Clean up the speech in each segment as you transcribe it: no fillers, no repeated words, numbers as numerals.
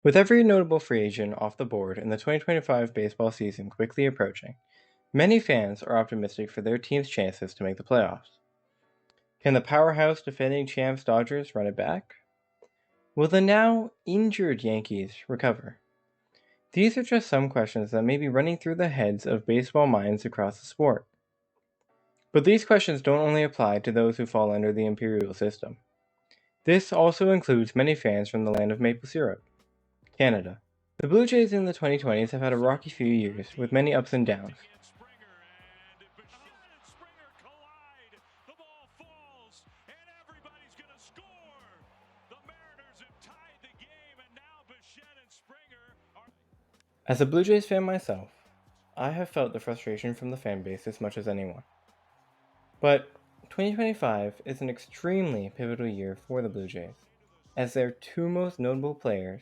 With every notable free agent off the board and the 2025 baseball season quickly approaching, many fans are optimistic for their team's chances to make the playoffs. Can the powerhouse defending champs Dodgers run it back? Will the now injured Yankees recover? These are just some questions that may be running through the heads of baseball minds across the sport. But these questions don't only apply to those who fall under the imperial system. This also includes many fans from the land of maple syrup, Canada. The Blue Jays in the 2020s have had a rocky few years, with many ups and downs. As a Blue Jays fan myself, I have felt the frustration from the fan base as much as anyone. But 2025 is an extremely pivotal year for the Blue Jays, as their two most notable players,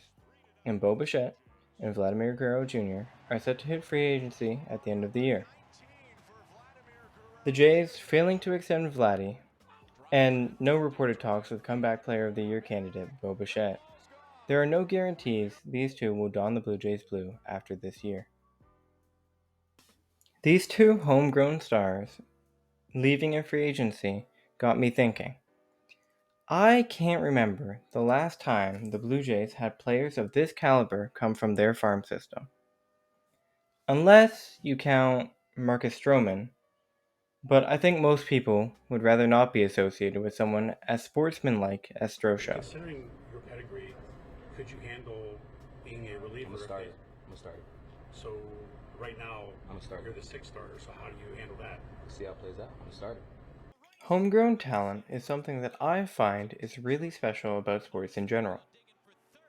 in Bo Bichette and Vladimir Guerrero Jr., are set to hit free agency at the end of the year. The Jays failing to extend Vladdy, and no reported talks with comeback player of the year candidate Bo Bichette, there are no guarantees these two will don the Blue Jays blue after this year. These two homegrown stars leaving in free agency got me thinking. I can't remember the last time the Blue Jays had players of this caliber come from their farm system. Unless you count Marcus Stroman, but I think most people would rather not be associated with someone as sportsmanlike as Strosho. Considering your pedigree, could you handle being a reliever? I'm a starter. I'm a starter. So right now, I'm a starter. you're the sixth starter. So how do you handle that? See how it plays out. I'm a starter. Homegrown talent is something that I find is really special about sports in general.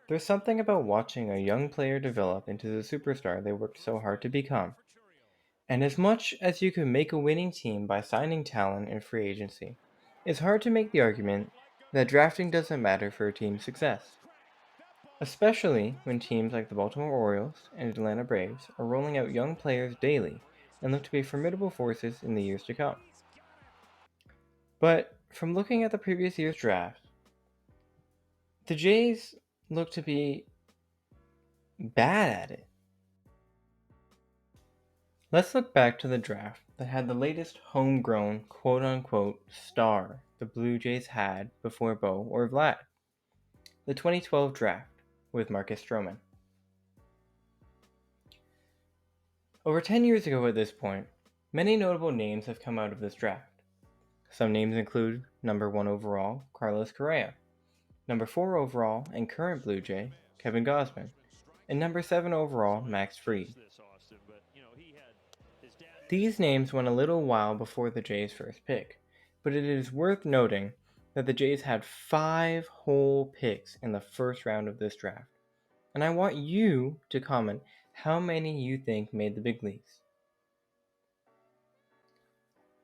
There's something about watching a young player develop into the superstar they worked so hard to become. And as much as you can make a winning team by signing talent in free agency, it's hard to make the argument that drafting doesn't matter for a team's success. Especially when teams like the Baltimore Orioles and Atlanta Braves are rolling out young players daily and look to be formidable forces in the years to come. But from looking at the previous year's draft, the Jays look to be bad at it. Let's look back to the draft that had the latest homegrown quote-unquote star the Blue Jays had before Bo or Vlad. The 2012 draft with Marcus Stroman. Over 10 years ago at this point, many notable names have come out of this draft. Some names include number 1 overall, Carlos Correa, number 4 overall and current Blue Jay, Kevin Gausman, and number 7 overall, Max Fried. These names went a little while before the Jays' first pick, but it is worth noting that the Jays had 5 whole picks in the first round of this draft. And I want you to comment how many you think made the big leagues.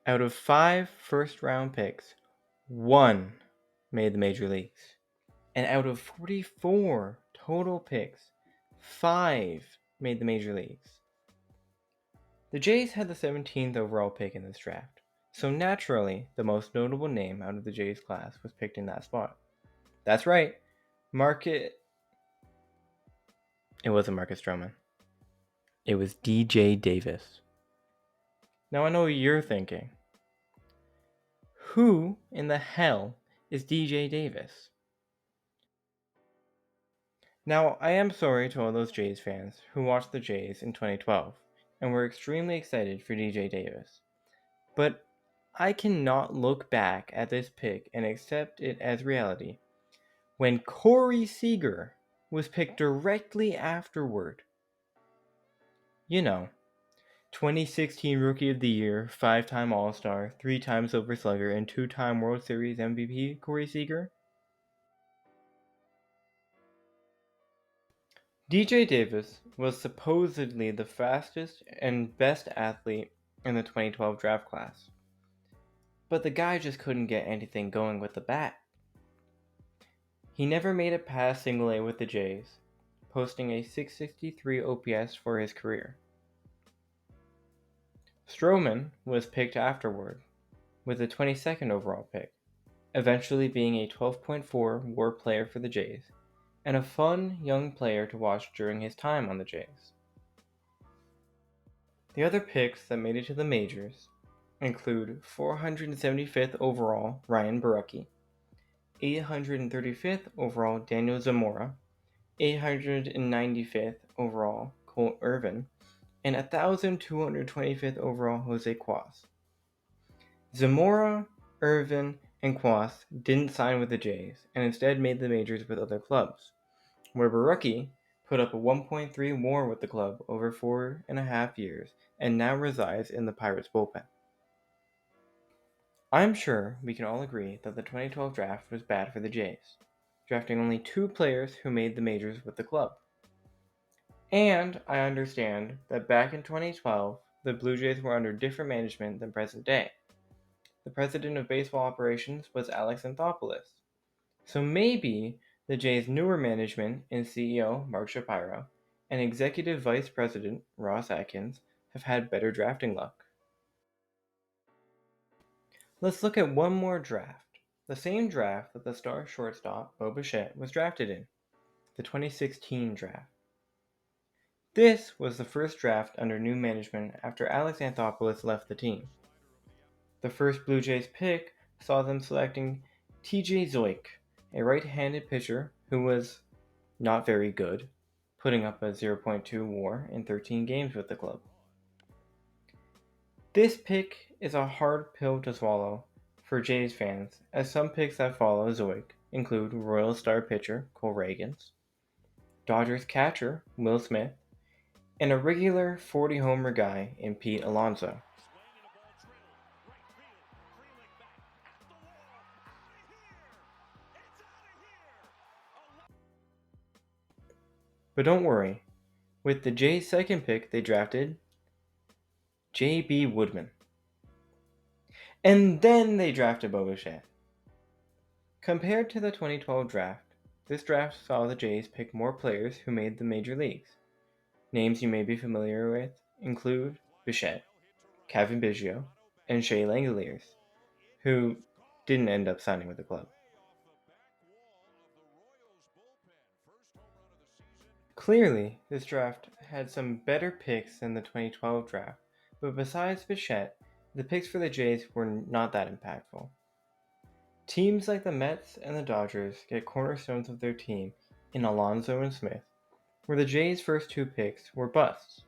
Out of 5 first round picks, 1 made the major leagues. And out of 44 total picks, 5 made the major leagues. The Jays had the 17th overall pick in this draft, so naturally the most notable name out of the Jays class was picked in that spot. That's right, It wasn't Marcus Stroman. It was DJ Davis. Now I know what you're thinking. Who in the hell is DJ Davis? Now, I am sorry to all those Jays fans who watched the Jays in 2012 and were extremely excited for DJ Davis. But I cannot look back at this pick and accept it as reality when Corey Seager was picked directly afterward. You know, 2016 Rookie of the Year, 5-time All-Star, 3-time Silver Slugger, and 2-time World Series MVP Corey Seager. DJ Davis was supposedly the fastest and best athlete in the 2012 draft class, but the guy just couldn't get anything going with the bat. He never made it past single A with the Jays, posting a .663 OPS for his career. Stroman was picked afterward, with the 22nd overall pick, eventually being a 12.4 WAR player for the Jays, and a fun young player to watch during his time on the Jays. The other picks that made it to the majors include 475th overall Ryan Borucki, 835th overall Daniel Zamora, 895th overall Colt Irvin, and 1,225th overall Jose Cuas. Zamora, Irvin, and Cuas didn't sign with the Jays and instead made the majors with other clubs, where Borucki put up a 1.3 WAR with the club over 4.5 years and now resides in the Pirates bullpen. I'm sure we can all agree that the 2012 draft was bad for the Jays, drafting only 2 players who made the majors with the club. And I understand that back in 2012, the Blue Jays were under different management than present day. The president of baseball operations was Alex Anthopoulos. So maybe the Jays' newer management and CEO Mark Shapiro and executive vice president Ross Atkins have had better drafting luck. Let's look at one more draft, the same draft that the star shortstop Bo Bichette was drafted in, the 2016 draft. This was the first draft under new management after Alex Anthopoulos left the team. The first Blue Jays pick saw them selecting TJ Zeuch, a right-handed pitcher who was not very good, putting up a 0.2 WAR in 13 games with the club. This pick is a hard pill to swallow for Jays fans, as some picks that follow Zeuch include Royal star pitcher Cole Ragans, Dodgers catcher Will Smith, and a regular 40-homer guy in Pete Alonso. But don't worry, with the Jays' second pick they drafted J.B. Woodman. And then they drafted Bo Bichette. Compared to the 2012 draft, this draft saw the Jays pick more players who made the major leagues. Names you may be familiar with include Bichette, Cavan Biggio, and Shea Langeliers, who didn't end up signing with the club. Clearly, this draft had some better picks than the 2012 draft, but besides Bichette, the picks for the Jays were not that impactful. Teams like the Mets and the Dodgers get cornerstones of their team in Alonso and Smith, where the Jays' first 2 picks were busts.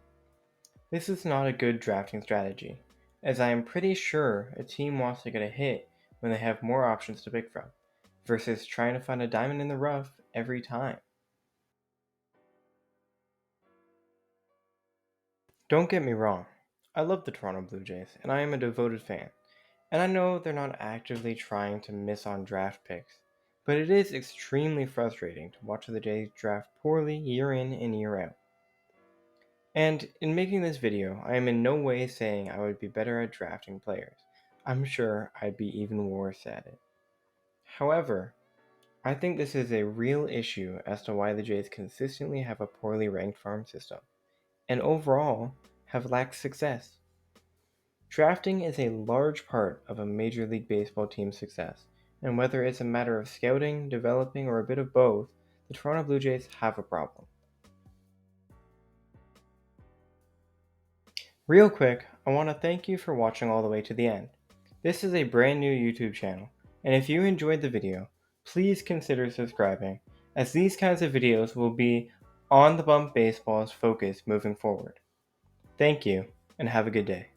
This is not a good drafting strategy, as I am pretty sure a team wants to get a hit when they have more options to pick from, versus trying to find a diamond in the rough every time. Don't get me wrong, I love the Toronto Blue Jays, and I am a devoted fan, and I know they're not actively trying to miss on draft picks, but it is extremely frustrating to watch the Jays draft poorly year in and year out. And in making this video, I am in no way saying I would be better at drafting players. I'm sure I'd be even worse at it. However, I think this is a real issue as to why the Jays consistently have a poorly ranked farm system, and overall have lacked success. Drafting is a large part of a Major League Baseball team's success, and whether it's a matter of scouting, developing, or a bit of both, the Toronto Blue Jays have a problem. Real quick, I want to thank you for watching all the way to the end. This is a brand new YouTube channel, and if you enjoyed the video, please consider subscribing, as these kinds of videos will be on the bump baseball's focus moving forward. Thank you, and have a good day.